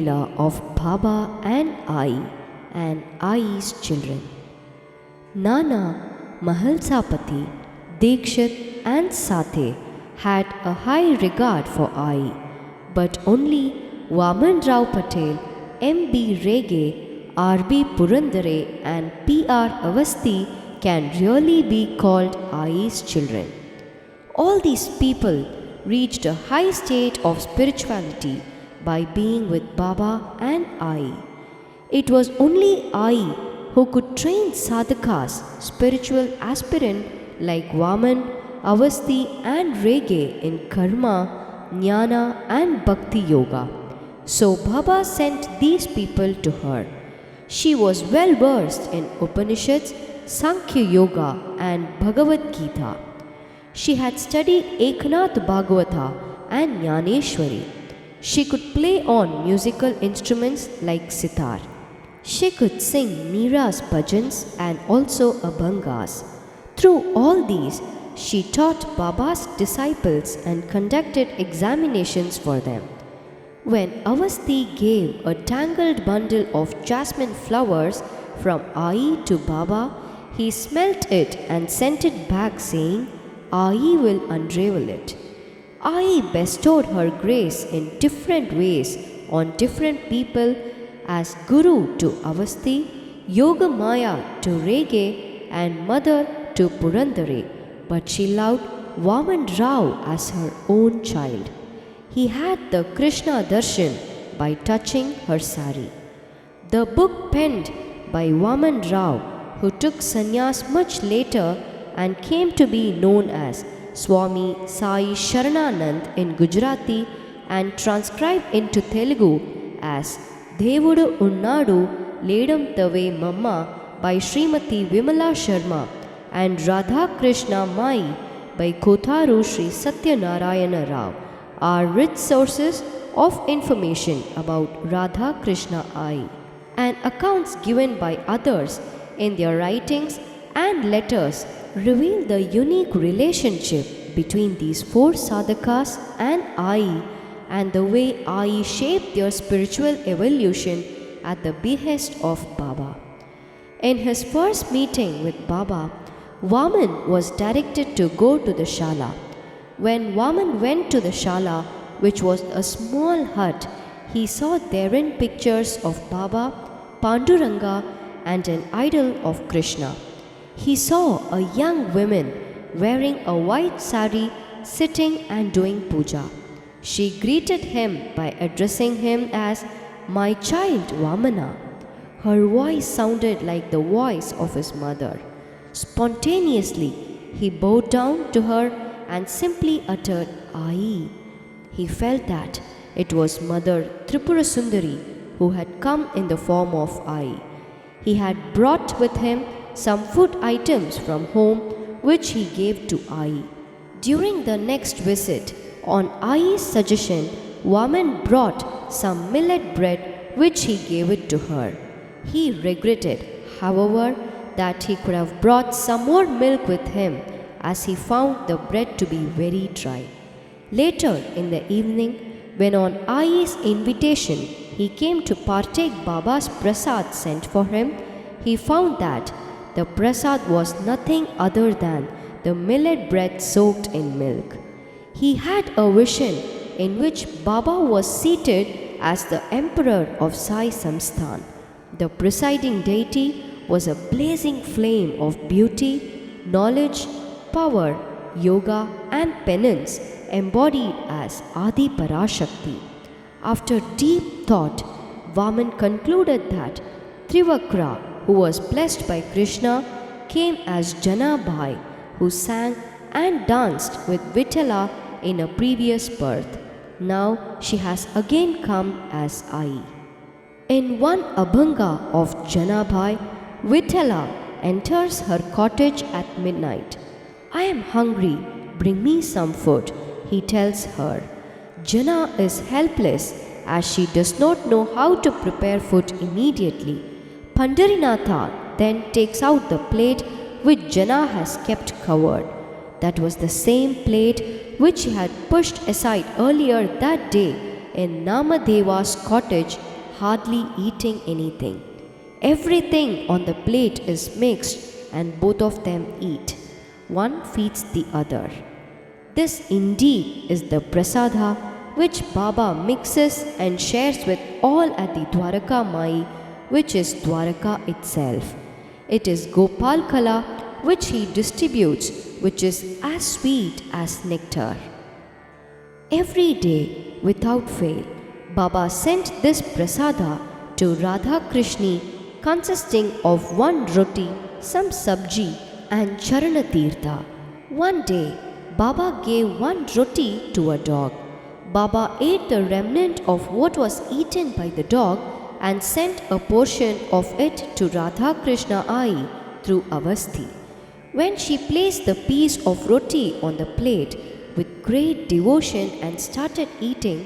Leela of Baba and Ai's children. Nana, Mahalsapati, Dikshit and Sathe had a high regard for Ai, but only Vaman Rao Patel, M.B. Rege, R.B. Purandare and P.R. Avasti can really be called Ai's children. All these people reached a high state of spirituality by being with Baba and Ai. It was only Ai who could train sadhakas, spiritual aspirant like Vaman, Avasti and Rege in karma, jnana and bhakti yoga. So Baba sent these people to her. She was well versed in Upanishads, Sankhya Yoga and Bhagavad Gita. She had studied Eknath Bhagavata and Jnaneshwari. She could play on musical instruments like sitar. She could sing Meera's bhajans and also abhangas. Through all these, she taught Baba's disciples and conducted examinations for them. When Avasti gave a tangled bundle of jasmine flowers from Ai to Baba, he smelt it and sent it back saying, Ai will unravel it. Ai bestowed her grace in different ways on different people as Guru to Avasti, Yoga Maya to Rege and Mother to Purandare, but she loved Vaman Rao as her own child. He had the Krishna Darshan by touching her sari. The book penned by Vaman Rao, who took sannyas much later and came to be known as Swami Sai Sharananand in Gujarati and transcribed into Telugu as Devudu Unnadu Ledam Tave Mamma by Srimati Vimala Sharma and Radha Krishna Mai by Kotharu Sri Satyanarayana Rao are rich sources of information about Radha Krishna Ai, and accounts given by others in their writings and letters reveal the unique relationship between these four sadhakas and Ai and the way Ai shaped their spiritual evolution at the behest of Baba. In his first meeting with Baba, Vaman was directed to go to the Shala. When Vaman went to the Shala, which was a small hut, he saw therein pictures of Baba, Panduranga and an idol of Krishna. He saw a young woman wearing a white sari sitting and doing puja. She greeted him by addressing him as my child Vamana. Her voice sounded like the voice of his mother. Spontaneously, he bowed down to her and simply uttered Ai. He felt that it was Mother Tripura Sundari who had come in the form of Ai. He had brought with him some food items from home which he gave to Ai. During the next visit, on Ai's suggestion, Vaman brought some millet bread which he gave it to her. He regretted, however, that he could have brought some more milk with him as he found the bread to be very dry. Later in the evening, when on Ai's invitation he came to partake Baba's prasad sent for him, he found that the prasad was nothing other than the millet bread soaked in milk. He had a vision in which Baba was seated as the emperor of Sai Samsthan. The presiding deity was a blazing flame of beauty, knowledge, power, yoga and penance embodied as Adi Parashakti. After deep thought, Vaman concluded that Trivakra, who was blessed by Krishna, came as Janabhai, who sang and danced with Vitala in a previous birth. Now she has again come as Ai. In one Abhanga of Janabhai, Vitala enters her cottage at midnight. I am hungry, bring me some food, he tells her. Jana is helpless as she does not know how to prepare food immediately. Pandarinatha then takes out the plate which Jana has kept covered. That was the same plate which he had pushed aside earlier that day in Namadeva's cottage hardly eating anything. Everything on the plate is mixed and both of them eat. One feeds the other. This indeed is the prasada which Baba mixes and shares with all at the Dwaraka Mai, which is Dwaraka itself. It is Gopal Kala which he distributes, which is as sweet as nectar. Every day, without fail, Baba sent this prasada to Radha Krishni, consisting of one roti, some sabji, and Charana Tirtha. One day, Baba gave one roti to a dog. Baba ate the remnant of what was eaten by the dog and sent a portion of it to Radha Krishna Ai through Avasthi. When she placed the piece of roti on the plate with great devotion and started eating,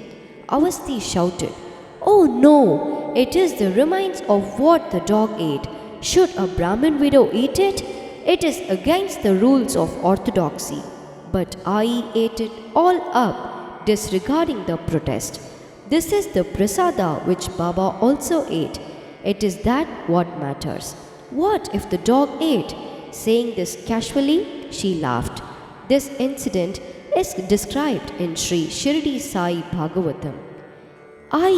Avasthi shouted, "Oh no, it is the remains of what the dog ate. Should a Brahmin widow eat it? It is against the rules of orthodoxy." But Ai ate it all up, disregarding the protest. This is the prasada which Baba also ate. It is that what matters. What if the dog ate? Saying this casually, she laughed. This incident is described in Sri Shirdi Sai Bhagavatam. Ai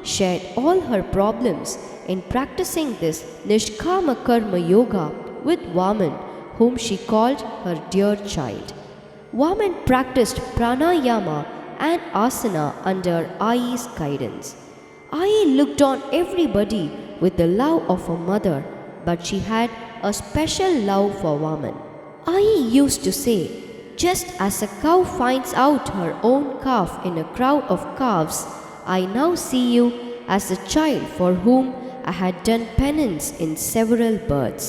shared all her problems in practicing this Nishkama Karma Yoga with Vaman, whom she called her dear child. Vaman practiced pranayama and asana under Ai's guidance. Ai looked on everybody with the love of a mother, but she had a special love for Vaman. Ai used to say, "Just as a cow finds out her own calf in a crowd of calves, I now see you as a child for whom I had done penance in several births."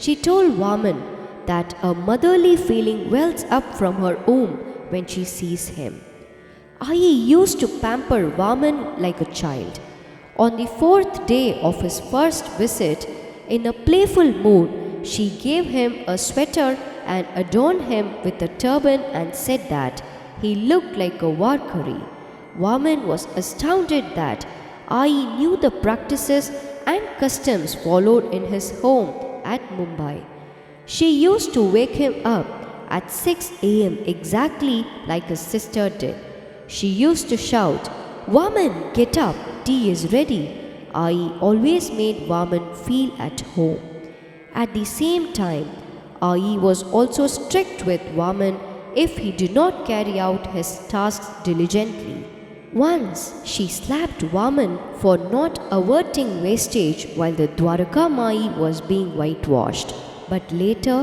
She told Vaman that a motherly feeling wells up from her womb when she sees him. Ai used to pamper Vaman like a child. On the 4th day of his first visit, in a playful mood, she gave him a sweater and adorned him with a turban and said that he looked like a Varkari. Vaman was astounded that Ai knew the practices and customs followed in his home at Mumbai. She used to wake him up at 6 a.m. exactly like his sister did. She used to shout, "Vaman, get up, tea is ready." Ai always made Vaman feel at home. At the same time, Ai was also strict with Vaman if he did not carry out his tasks diligently. Once she slapped Vaman for not averting wastage while the Dwaraka Mai was being whitewashed. But later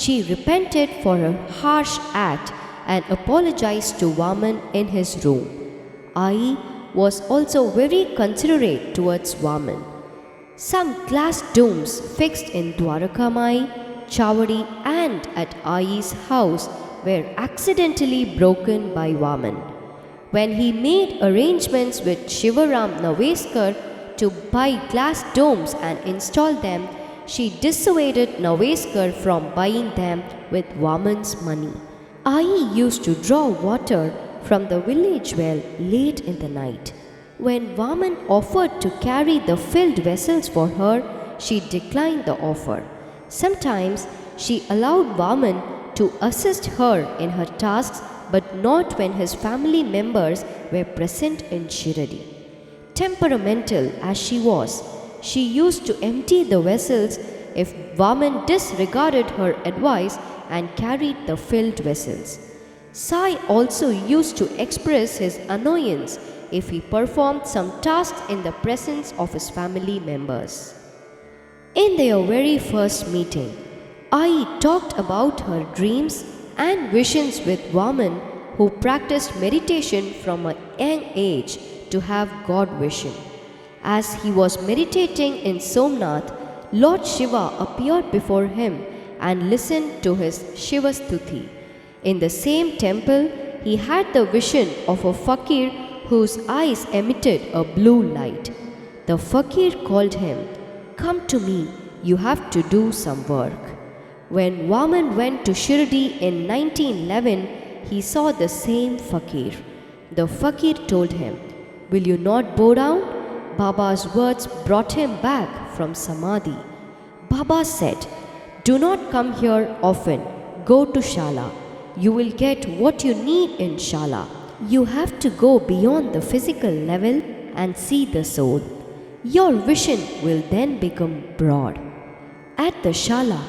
she repented for her harsh act and apologized to Vaman in his room. Ai was also very considerate towards Vaman. Some glass domes fixed in Dwaraka Mai, Chavadi and at Ai's house were accidentally broken by Vaman. When he made arrangements with Shivaram Naveskar to buy glass domes and install them, she dissuaded Naveskar from buying them with Vaman's money. Ai used to draw water from the village well late in the night. When Vaman offered to carry the filled vessels for her, she declined the offer. Sometimes she allowed Vaman to assist her in her tasks, but not when his family members were present in Shiradi. Temperamental as she was, she used to empty the vessels if Vaman disregarded her advice and carried the filled vessels. Sai also used to express his annoyance if he performed some tasks in the presence of his family members. In their very first meeting, Ai talked about her dreams and visions with Vaman, who practiced meditation from a young age to have God vision. As he was meditating in Somnath, Lord Shiva appeared before him and listened to his Shiva Stuti. In the same temple, he had the vision of a fakir whose eyes emitted a blue light. The fakir called him, "Come to me, you have to do some work." When Vaman went to Shirdi in 1911, he saw the same fakir. The fakir told him, "Will you not bow down? Baba's words brought him back from Samadhi. Baba said, "Do not come here often. Go to Shala. You will get what you need in Shala. You have to go beyond the physical level and see the soul. Your vision will then become broad." At the Shala,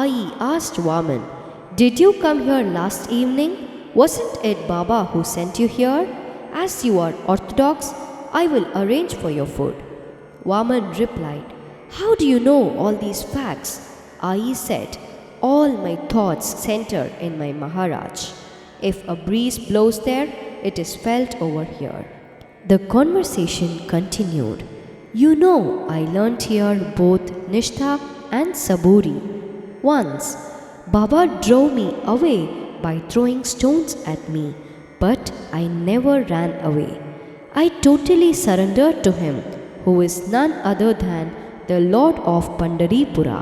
Ai asked Vaman, "Did you come here last evening? Wasn't it Baba who sent you here? As you are orthodox, I will arrange for your food." Vaman replied, "How do you know all these facts?" Ai said, "All my thoughts center in my Maharaj. If a breeze blows there, it is felt over here." The conversation continued. "You know, I learnt here both Nishtha and Saburi. Once, Baba drove me away by throwing stones at me, but I never ran away. I totally surrendered to him, who is none other than the Lord of Pandaripura.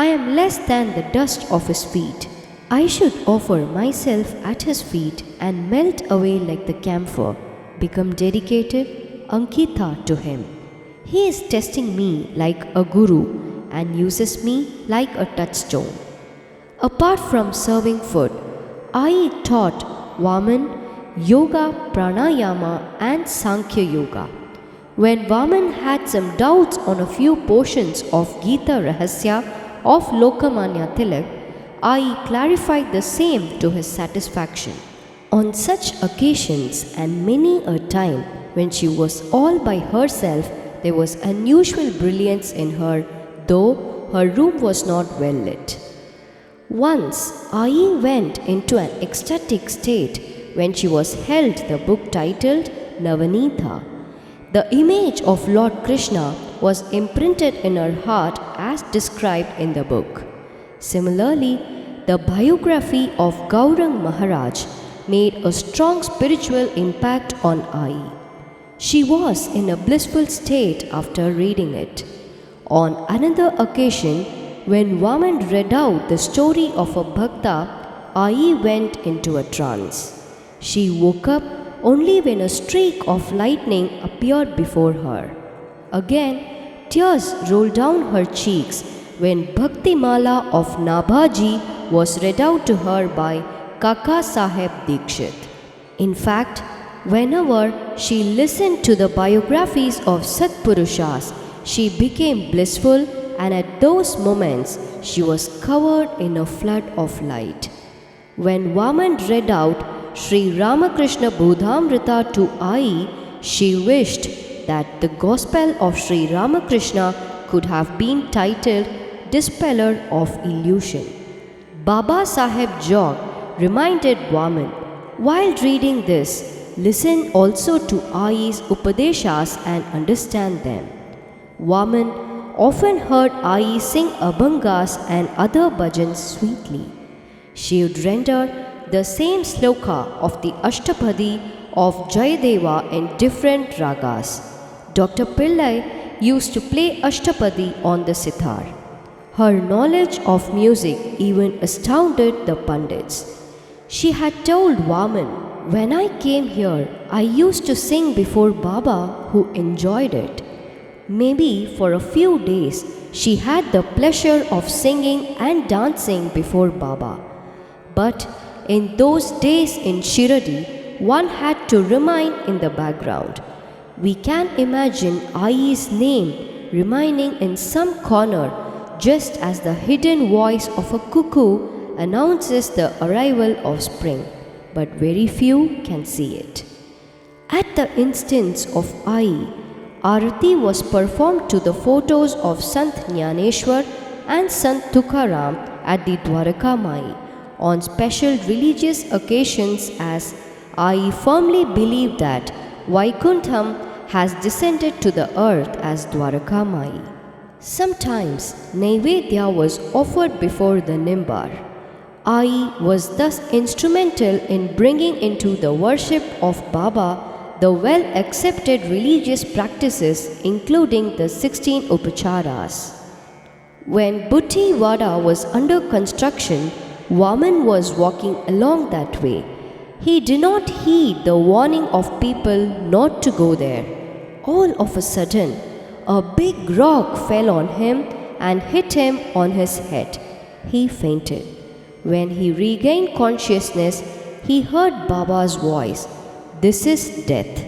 I am less than the dust of his feet. I should offer myself at his feet and melt away like the camphor, become dedicated, Ankita, to him. He is testing me like a guru and uses me like a touchstone." Apart from serving food, I taught Vaman yoga, pranayama and Sankhya yoga. When Vaman had some doubts on a few portions of Gita Rahasya of Lokamanya Tilak, I clarified the same to his satisfaction. On such occasions and many a time when she was all by herself, there was unusual brilliance in her, though her room was not well lit. Once I went into an ecstatic state when she was held the book titled Navanitha. The image of Lord Krishna was imprinted in her heart as described in the book. Similarly, the biography of Gaurang Maharaj made a strong spiritual impact on Ai. She was in a blissful state after reading it. On another occasion, when Vaman read out the story of a bhakta, Ai went into a trance. She woke up only when a streak of lightning appeared before her. Again, tears rolled down her cheeks when Bhakti Mala of Nabhaji was read out to her by Kaka Saheb Dikshit. In fact, whenever she listened to the biographies of Satpurushas, she became blissful, and at those moments she was covered in a flood of light. When Vaman read out Sri Ramakrishna Bodhamrita to Ai, she wished that the Gospel of Sri Ramakrishna could have been titled Dispeller of Illusion. Baba Saheb Jog reminded Vaman, "While reading this, listen also to Ai's Upadeshas and understand them." Vaman often heard Ai sing abhangas and other bhajans sweetly. She would render the same sloka of the Ashtapadi of Jayadeva in different ragas. Dr. Pillai used to play Ashtapadi on the sitar. Her knowledge of music even astounded the Pandits. She had told Vaman, "When I came here, I used to sing before Baba, who enjoyed it." Maybe for a few days she had the pleasure of singing and dancing before Baba. But in those days in Shiradi, one had to remain in the background. We can imagine Ai's name remaining in some corner, just as the hidden voice of a cuckoo announces the arrival of spring, but very few can see it. At the instance of Ai, Arati was performed to the photos of Sant Jnaneshwar and Sant Tukaram at the Dwaraka Mai on special religious occasions, as I firmly believe that Vaikuntham has descended to the earth as Dwaraka Mai. Sometimes Naivedya was offered before the Nimbar. Ai was thus instrumental in bringing into the worship of Baba the well accepted religious practices, including the 16 Upacharas. When Buddhi Vada was under construction, Vaman was walking along that way. He did not heed the warning of people not to go there. all of a sudden, a big rock fell on him and hit him on his head. He fainted. When he regained consciousness, he heard Baba's voice. "This is death."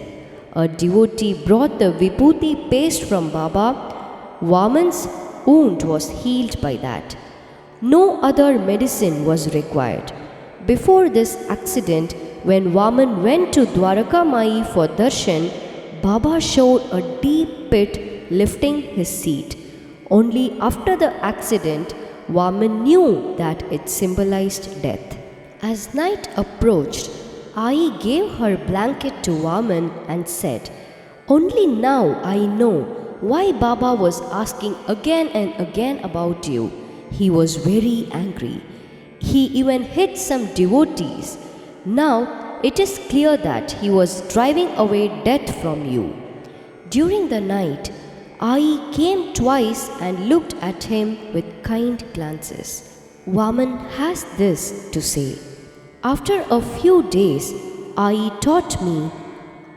A devotee brought the vibhuti paste from Baba. Vaman's wound was healed by that. No other medicine was required. Before this accident, when Vaman went to Dwaraka Mai for darshan, Baba showed a deep pit lifting his seat. Only after the accident, Vaman knew that it symbolized death. As night approached, Ai gave her blanket to Vaman and said, "Only now I know why Baba was asking again and again about you. He was very angry. He even hit some devotees. Now it is clear that he was driving away death from you." During the night, Ai came twice and looked at him with kind glances. Vaman has this to say. After a few days, Ai taught me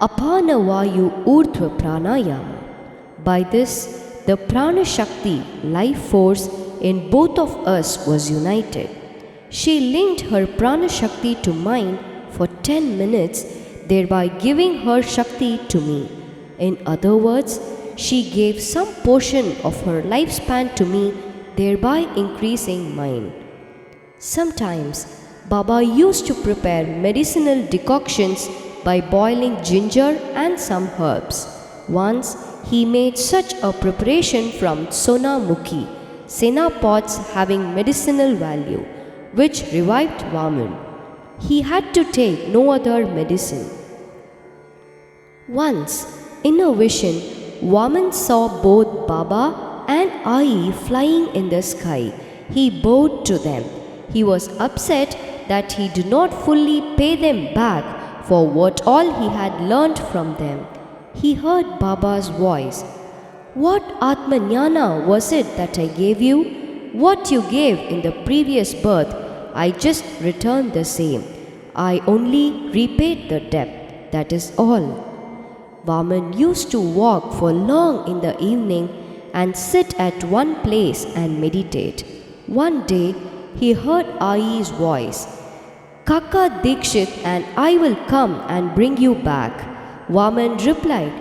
Apana Vayu Urdhva Pranayama. By this, the Prana Shakti, life force in both of us was united. She linked her Prana Shakti to mine for 10 minutes, thereby giving her Shakti to me. In other words, she gave some portion of her lifespan to me, thereby increasing mine. Sometimes, Baba used to prepare medicinal decoctions by boiling ginger and some herbs. Once, he made such a preparation from Sona Mukhi, Sena pots having medicinal value, which revived Vaman. He had to take no other medicine. Once, in a vision, Vaman saw both Baba and Ai flying in the sky. He bowed to them. He was upset that he did not fully pay them back for what all he had learnt from them. He heard Baba's voice. "What Atmanyana was it that I gave you? What you gave in the previous birth, I just returned the same. I only repaid the debt, that is all." Vaman used to walk for long in the evening and sit at one place and meditate. One day, he heard Ai's voice. "Kaka Dikshit and I will come and bring you back." Vaman replied,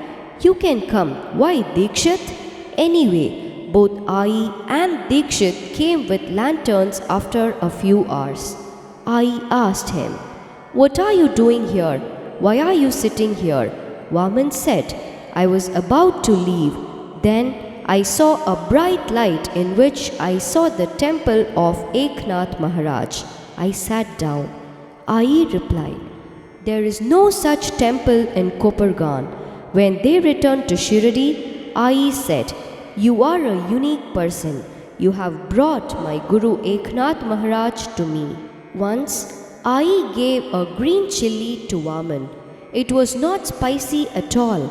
"You can come. Why Dikshit?" Anyway, both Ai and Dikshit came with lanterns after a few hours. Ai asked him, "What are you doing here? Why are you sitting here?" Vaman said, "I was about to leave. Then I saw a bright light in which I saw the temple of Eknath Maharaj. I sat down." Ai replied, "There is no such temple in Kopargaon." When they returned to Shirdi, Ai said, "You are a unique person. You have brought my Guru Eknath Maharaj to me." Once, Ai gave a green chilli to Vaman. It was not spicy at all.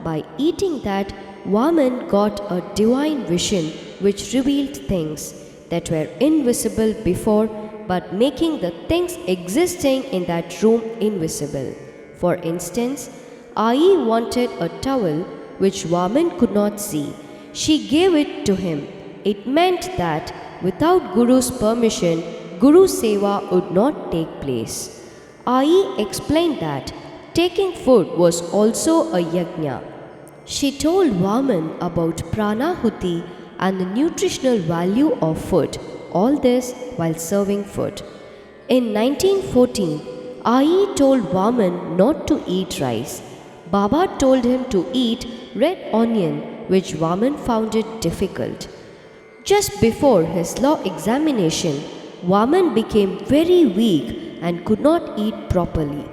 By eating that, Vaman got a divine vision which revealed things that were invisible before, but making the things existing in that room invisible. For instance, Ai wanted a towel which Vaman could not see. She gave it to him. It meant that without Guru's permission, Guru Seva would not take place. Ai explained that taking food was also a yajna. She told Vaman about pranahuti and the nutritional value of food, all this while serving food. In 1914, Ai told Vaman not to eat rice. Baba told him to eat red onion, which Vaman found it difficult. Just before his law examination, Vaman became very weak and could not eat properly.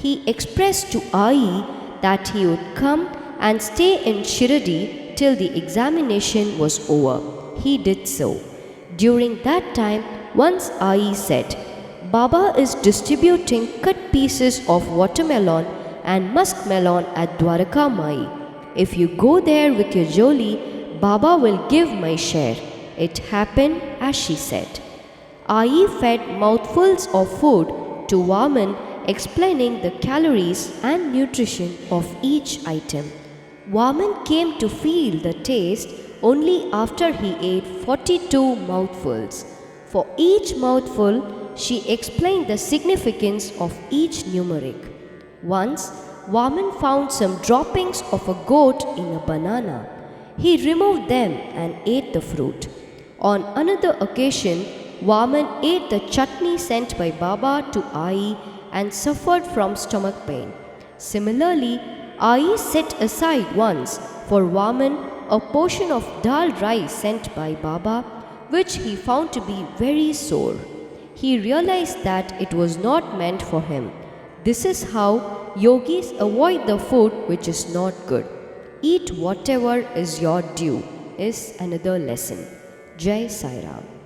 He expressed to Ai that he would come and stay in Shirdi till the examination was over. He did so. During that time, once Ai said, "Baba is distributing cut pieces of watermelon and muskmelon at Dwaraka Mai. If you go there with your joli, Baba will give my share." It happened as she said. Ai fed mouthfuls of food to Vaman, explaining the calories and nutrition of each item. Vaman came to feel the taste only after he ate 42 mouthfuls. For each mouthful, she explained the significance of each numeric. Once, Vaman found some droppings of a goat in a banana. He removed them and ate the fruit. On another occasion, Vaman ate the chutney sent by Baba to Ai and suffered from stomach pain. Similarly, Ai set aside once for Vaman a portion of dal rice sent by Baba, which he found to be very sour. He realized that it was not meant for him. This is how yogis avoid the food which is not good. Eat whatever is your due is another lesson. Jai Sai Ram.